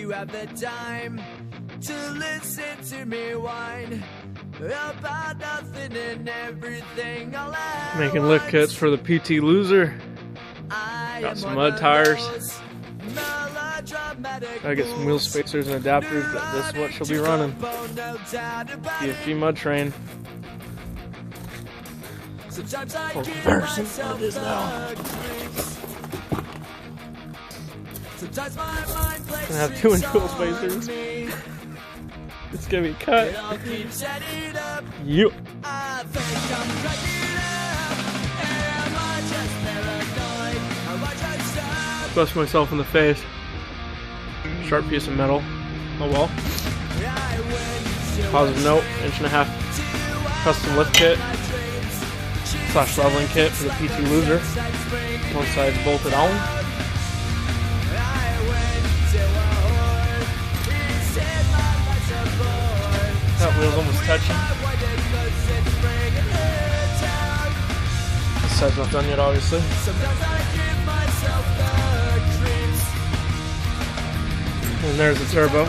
you have the time to listen to me whine about nothing and everything all at Making lift kits for the PT Loser. I Got am some one mud of tires. those melodramatic Gotta get some wheel spacers and adapters, but this is what she'll be running. PFG mud train. Sometimes I Oh, give person, myself it is now. the creeps. Sometimes my mind plays Gonna have 2 inch tricks wheel on spacers. me. It's gonna be cut. It all keeps adding up. Yep. I think I'm cracking up. Am I just paranoid? Am I just Bust myself in the face. Sharp piece of metal. Oh well. I went to Positive note, 1.5 custom lift kit / leveling kit for the PT Loser. One side's bolted on. That wheel's almost touching. This side's not done yet, obviously. And there's the turbo.